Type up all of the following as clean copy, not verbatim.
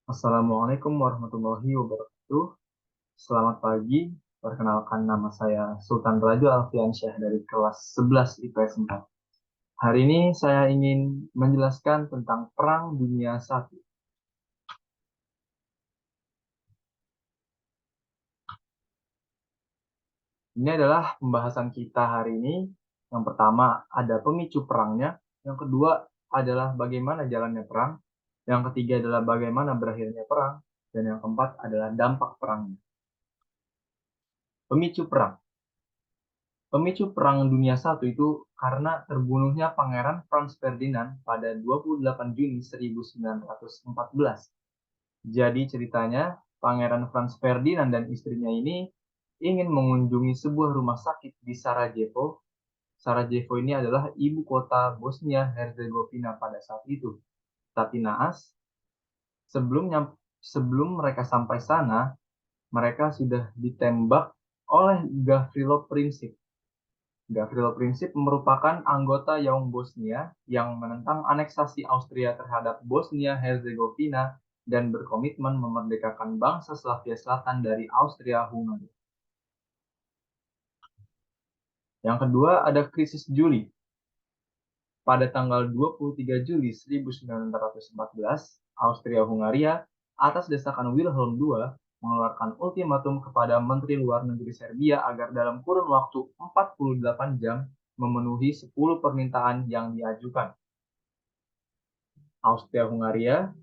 Assalamualaikum warahmatullahi wabarakatuh. Selamat pagi. Perkenalkan, nama saya Sultan Rajo Alfiansyah dari kelas 11 IPS 4. Hari ini saya ingin menjelaskan tentang Perang Dunia I. Ini adalah pembahasan kita hari ini. Yang pertama ada pemicu perangnya. Yang kedua adalah bagaimana jalannya perang. Yang ketiga adalah bagaimana berakhirnya perang. Dan yang keempat adalah dampak perangnya. Pemicu perang. Pemicu Perang Dunia I itu karena terbunuhnya Pangeran Franz Ferdinand pada 28 Juni 1914. Jadi ceritanya, Pangeran Franz Ferdinand dan istrinya ini ingin mengunjungi sebuah rumah sakit di Sarajevo. Sarajevo ini adalah ibu kota Bosnia-Herzegovina pada saat itu. Tapi naas, sebelum mereka sampai sana, mereka sudah ditembak oleh Gavrilo Princip. Gavrilo Princip merupakan anggota Young Bosnia yang menentang aneksasi Austria terhadap Bosnia-Herzegovina dan berkomitmen memerdekakan bangsa Slavia Selatan dari Austria-Hungaria. Yang kedua ada krisis Juli. Pada tanggal 23 Juli 1914, Austria-Hungaria atas desakan Wilhelm II mengeluarkan ultimatum kepada Menteri Luar Negeri Serbia agar dalam kurun waktu 48 jam memenuhi 10 permintaan yang diajukan. Austria-Hungaria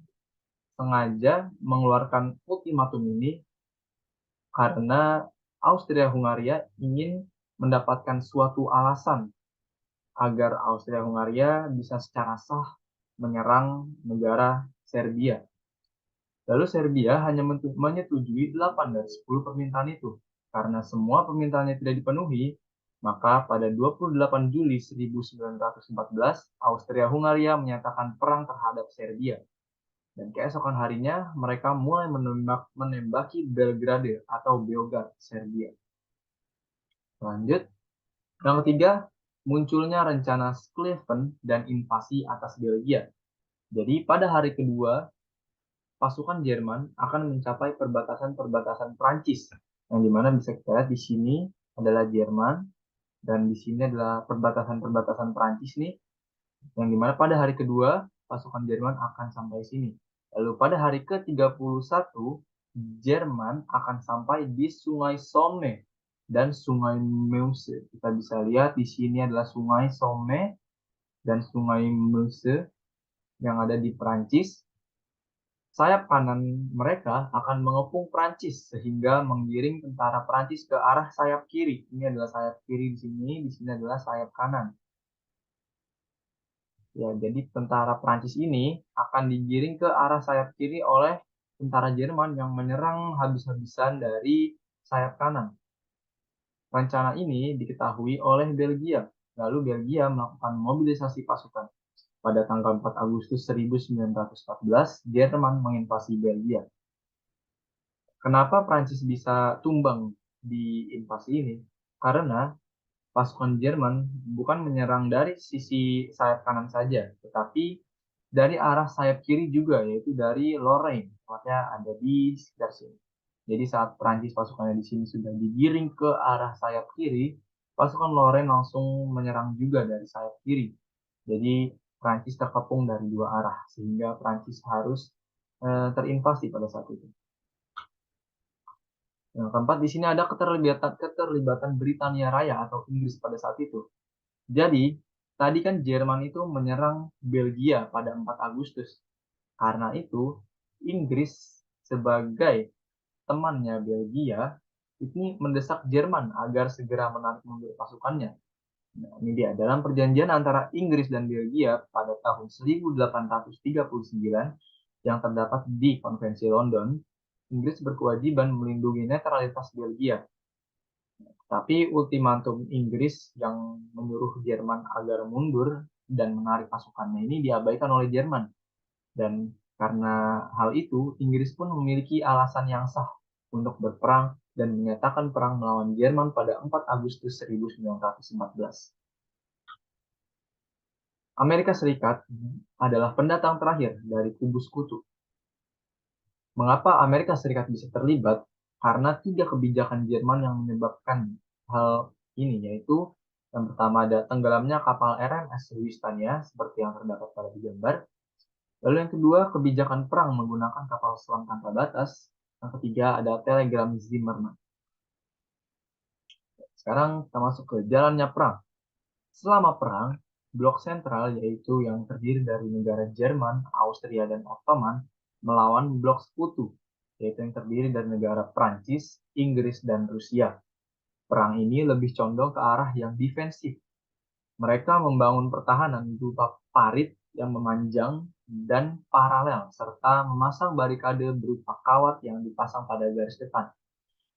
sengaja mengeluarkan ultimatum ini karena Austria-Hungaria ingin mendapatkan suatu alasan agar Austria-Hungaria bisa secara sah menyerang negara Serbia. Lalu Serbia hanya menyetujui 8 dari 10 permintaan itu. Karena semua permintaannya tidak dipenuhi, maka pada 28 Juli 1914, Austria-Hungaria menyatakan perang terhadap Serbia. Dan keesokan harinya, mereka mulai menembaki Belgrade atau Beograd, Serbia. Lanjut, yang ketiga, munculnya rencana Schlieffen dan invasi atas Belgia. Jadi pada hari kedua, pasukan Jerman akan mencapai perbatasan-perbatasan Prancis, yang dimana bisa kita lihat di sini adalah Jerman, dan di sini adalah perbatasan-perbatasan Prancis nih, yang dimana pada hari kedua pasukan Jerman akan sampai sini. Lalu pada hari ke-31, Jerman akan sampai di Sungai Somme dan Sungai Meuse. Kita bisa lihat di sini adalah Sungai Somme dan Sungai Meuse yang ada di Prancis. Sayap kanan mereka akan mengepung Prancis sehingga menggiring tentara Prancis ke arah sayap kiri. Ini adalah sayap kiri di sini adalah sayap kanan. Ya, jadi tentara Prancis ini akan digiring ke arah sayap kiri oleh tentara Jerman yang menyerang habis-habisan dari sayap kanan. Rencana ini diketahui oleh Belgia. Lalu Belgia melakukan mobilisasi pasukan. Pada tanggal 4 Agustus 1914, Jerman menginvasi Belgia. Kenapa Prancis bisa tumbang di invasi ini? Karena pasukan Jerman bukan menyerang dari sisi sayap kanan saja, tetapi dari arah sayap kiri juga, yaitu dari Lorraine, tepatnya ada di sekitar sini. Jadi saat Prancis pasukannya di sini sudah digiring ke arah sayap kiri, pasukan Lorraine langsung menyerang juga dari sayap kiri. Jadi Prancis terkepung dari dua arah, sehingga Prancis harus terinvasi pada saat itu. Yang keempat, di sini ada keterlibatan Britania Raya atau Inggris pada saat itu. Jadi, tadi kan Jerman itu menyerang Belgia pada 4 Agustus. Karena itu, Inggris sebagai temannya Belgia ini mendesak Jerman agar segera menarik mundur pasukannya. Nah, ini dia. Dalam perjanjian antara Inggris dan Belgia pada tahun 1839 yang terdapat di Konvensi London, Inggris berkewajiban melindungi netralitas Belgia. Tapi ultimatum Inggris yang menyuruh Jerman agar mundur dan menarik pasukannya ini diabaikan oleh Jerman. Dan karena hal itu, Inggris pun memiliki alasan yang sah untuk berperang dan menyatakan perang melawan Jerman pada 4 Agustus 1914. Amerika Serikat adalah pendatang terakhir dari kubu sekutu. Mengapa Amerika Serikat bisa terlibat? Karena 3 kebijakan Jerman yang menyebabkan hal ini, yaitu yang pertama ada tenggelamnya kapal RMS Lusitania seperti yang terdapat pada di gambar. Lalu yang kedua, kebijakan perang menggunakan kapal selam tanpa batas. Yang ketiga ada telegram Zimmermann. Sekarang kita masuk ke jalannya perang. Selama perang, blok sentral yaitu yang terdiri dari negara Jerman, Austria, dan Ottoman melawan blok sekutu yaitu yang terdiri dari negara Prancis, Inggris, dan Rusia. Perang ini lebih condong ke arah yang defensif. Mereka membangun pertahanan berupa parit yang memanjang dan paralel, serta memasang barikade berupa kawat yang dipasang pada garis depan.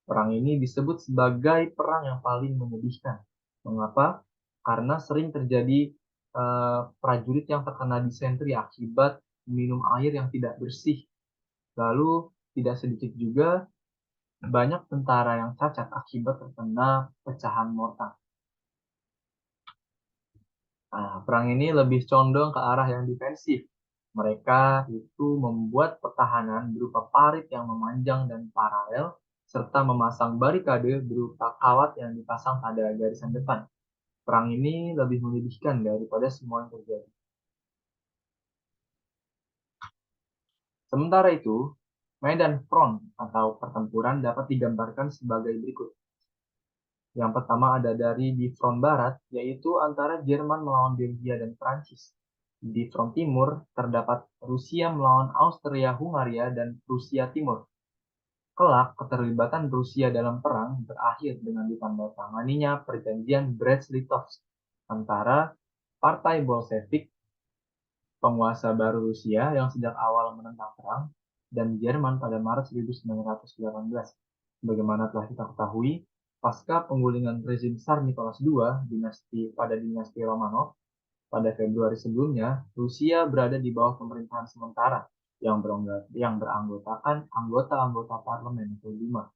Perang ini disebut sebagai perang yang paling menyedihkan. Mengapa? Karena sering terjadi prajurit yang terkena disentri akibat minum air yang tidak bersih. Lalu tidak sedikit juga banyak tentara yang cacat akibat terkena pecahan mortar. Nah, perang ini lebih condong ke arah yang defensif. Mereka itu membuat pertahanan berupa parit yang memanjang dan paralel, serta memasang barikade berupa kawat yang dipasang pada garisan depan. Perang ini lebih menyedihkan daripada semua yang terjadi. Sementara itu, medan front atau pertempuran dapat digambarkan sebagai berikut. Yang pertama ada dari di front barat, yaitu antara Jerman melawan Belgia dan Prancis. Di front timur, terdapat Rusia melawan Austria-Hungaria dan Prusia Timur. Kelak, keterlibatan Rusia dalam perang berakhir dengan ditandatanganinya perjanjian Brest-Litovsk antara Partai Bolshevik, penguasa baru Rusia yang sejak awal menentang perang, dan Jerman pada Maret 1918. Bagaimana telah kita ketahui, pasca penggulingan rezim Tsar Nicholas II pada dinasti Romanov, pada Februari sebelumnya, Rusia berada di bawah pemerintahan sementara yang beranggotakan anggota-anggota parlemen atau Duma.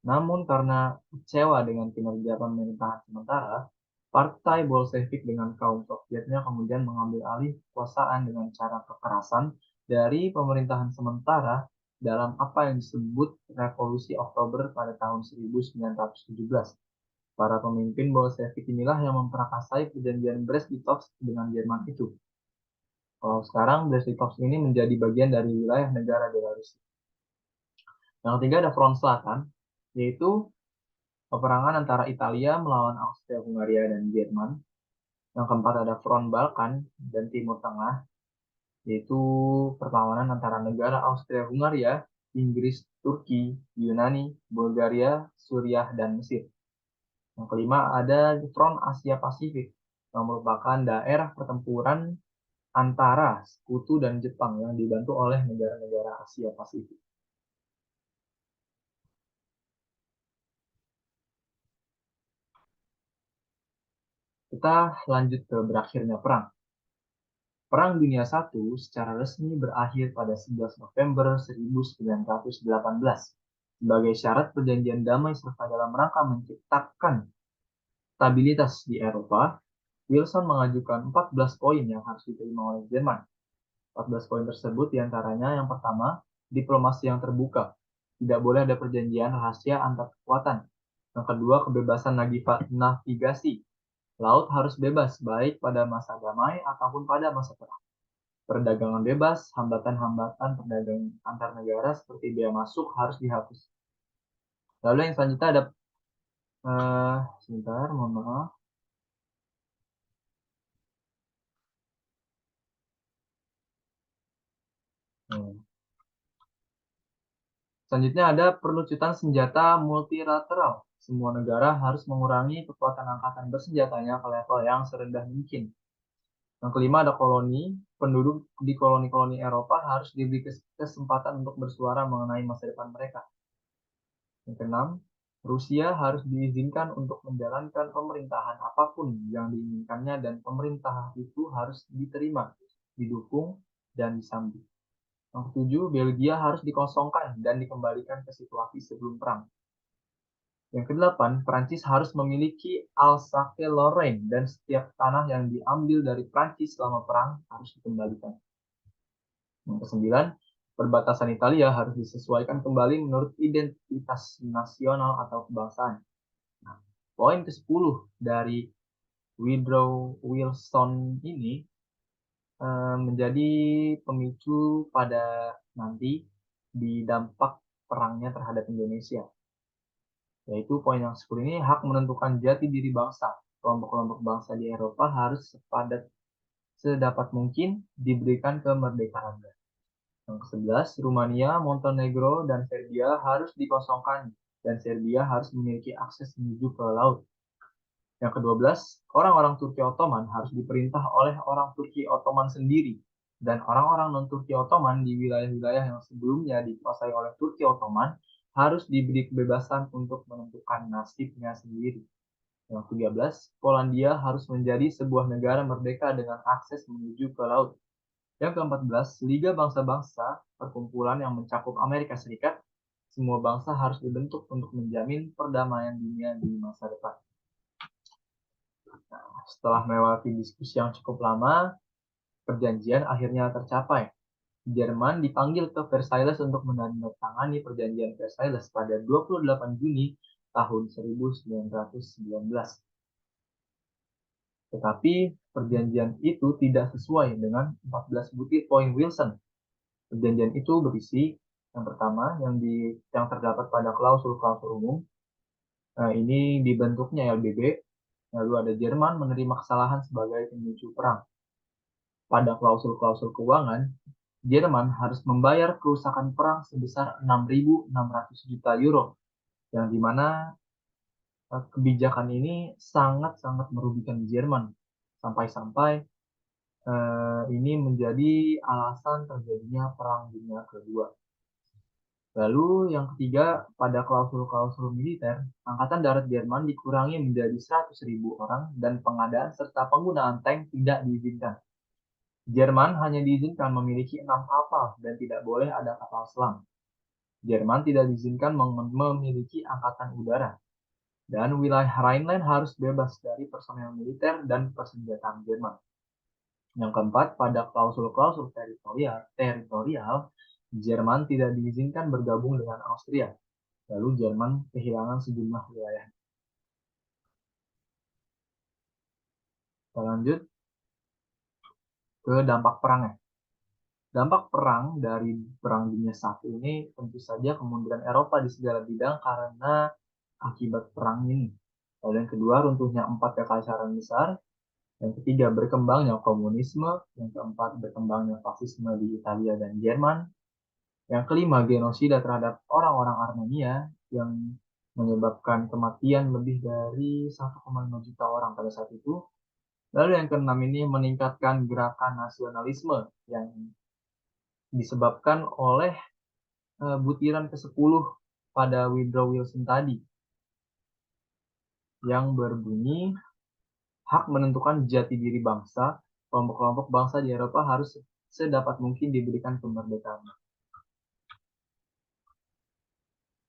Namun karena kecewa dengan kinerja pemerintahan sementara, Partai Bolshevik dengan kaum Sovietnya kemudian mengambil alih kekuasaan dengan cara kekerasan dari pemerintahan sementara dalam apa yang disebut Revolusi Oktober pada tahun 1917. Para pemimpin Bolshevik inilah yang memperakasai perjanjian Brest-Litovsk dengan Jerman itu. Kalau sekarang Brest-Litovsk ini menjadi bagian dari wilayah negara Belarus. Yang ketiga ada front selatan, yaitu peperangan antara Italia melawan Austria-Hungaria dan Jerman. Yang keempat ada front Balkan dan Timur Tengah, yaitu perlawanan antara negara Austria-Hungaria, Inggris, Turki, Yunani, Bulgaria, Suriah, dan Mesir. Yang kelima ada front Asia Pasifik, yang merupakan daerah pertempuran antara Sekutu dan Jepang yang dibantu oleh negara-negara Asia Pasifik. Kita lanjut ke berakhirnya perang. Perang Dunia I secara resmi berakhir pada 11 November 1918 sebagai syarat perjanjian damai serta dalam rangka menciptakan stabilitas di Eropa. Wilson mengajukan 14 poin yang harus diterima oleh Jerman. 14 poin tersebut diantaranya yang pertama, diplomasi yang terbuka. Tidak boleh ada perjanjian rahasia antar kekuatan. Yang kedua, kebebasan navigasi. Laut harus bebas, baik pada masa damai ataupun pada masa perang. Perdagangan bebas, hambatan-hambatan perdagangan antar negara seperti bea masuk harus dihapus. Lalu yang selanjutnya ada, sebentar, mohon maaf. Selanjutnya ada perlucutan senjata multilateral. Semua negara harus mengurangi kekuatan angkatan bersenjatanya ke level yang serendah mungkin. Yang kelima ada koloni. Penduduk di koloni-koloni Eropa harus diberi kesempatan untuk bersuara mengenai masa depan mereka. Yang keenam, Rusia harus diizinkan untuk menjalankan pemerintahan apapun yang diinginkannya dan pemerintah itu harus diterima, didukung, dan disambut. Yang ketujuh, Belgia harus dikosongkan dan dikembalikan ke situasi sebelum perang. Yang kedelapan, Prancis harus memiliki Alsace-Lorraine dan setiap tanah yang diambil dari Prancis selama perang harus dikembalikan. Yang kesembilan, Perbatasan Italia harus disesuaikan kembali menurut identitas nasional atau kebangsaan. Nah, poin ke-10 dari Woodrow Wilson ini menjadi pemicu pada nanti di dampak perangnya terhadap Indonesia. Yaitu poin yang 10 ini, hak menentukan jati diri bangsa. Kelompok-kelompok bangsa di Eropa harus sedapat mungkin diberikan kemerdekaan. Yang ke-11, Rumania, Montenegro, dan Serbia harus dikosongkan dan Serbia harus memiliki akses menuju ke laut. Yang ke-12, orang-orang Turki Ottoman harus diperintah oleh orang Turki Ottoman sendiri dan orang-orang non-Turki Ottoman di wilayah-wilayah yang sebelumnya dikuasai oleh Turki Ottoman harus diberi kebebasan untuk menentukan nasibnya sendiri. Yang ke-13, Polandia harus menjadi sebuah negara merdeka dengan akses menuju ke laut. Yang ke-14, Liga Bangsa-Bangsa, perkumpulan yang mencakup Amerika Serikat, semua bangsa harus dibentuk untuk menjamin perdamaian dunia di masa depan. Nah, setelah melewati diskusi yang cukup lama, perjanjian akhirnya tercapai. Jerman dipanggil ke Versailles untuk menandatangani perjanjian Versailles pada 28 Juni tahun 1919. Tetapi perjanjian itu tidak sesuai dengan 14 butir poin Wilson. Perjanjian itu berisi yang pertama yang terdapat pada klausul-klausul umum. Nah, ini dibentuknya LBB. Lalu ada Jerman menerima kesalahan sebagai pemicu perang. Pada klausul-klausul keuangan, Jerman harus membayar kerusakan perang sebesar 6.600 juta euro, yang dimana kebijakan ini sangat-sangat merugikan Jerman, sampai-sampai ini menjadi alasan terjadinya Perang Dunia Kedua. Lalu yang ketiga, pada klausul-klausul militer, Angkatan Darat Jerman dikurangi menjadi 100.000 orang dan pengadaan serta penggunaan tank tidak diizinkan. Jerman hanya diizinkan memiliki 6 kapal dan tidak boleh ada kapal selam. Jerman tidak diizinkan memiliki angkatan udara. Dan wilayah Rhineland harus bebas dari personel militer dan persenjataan Jerman. Yang keempat, pada klausul-klausul teritorial, Jerman tidak diizinkan bergabung dengan Austria. Lalu Jerman kehilangan sejumlah wilayah. Kita lanjut ke dampak perangnya. Dampak perang dari Perang Dunia I ini tentu saja kemunduran Eropa di segala bidang karena akibat perang ini. Lalu yang kedua, runtuhnya 4 kekaisaran besar. Yang ketiga, berkembangnya komunisme. Yang keempat, berkembangnya fasisme di Italia dan Jerman. Yang kelima, genosida terhadap orang-orang Armenia yang menyebabkan kematian lebih dari 1,5 juta orang pada saat itu. Lalu yang keenam ini meningkatkan gerakan nasionalisme yang disebabkan oleh butiran ke-10 pada Woodrow Wilson tadi yang berbunyi hak menentukan jati diri bangsa, kelompok-kelompok bangsa di Eropa harus sedapat mungkin diberikan kemerdekaan.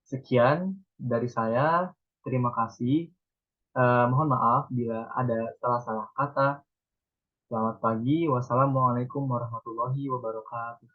Sekian dari saya, terima kasih. Mohon maaf bila ada salah-salah kata. Selamat pagi, wassalamualaikum warahmatullahi wabarakatuh.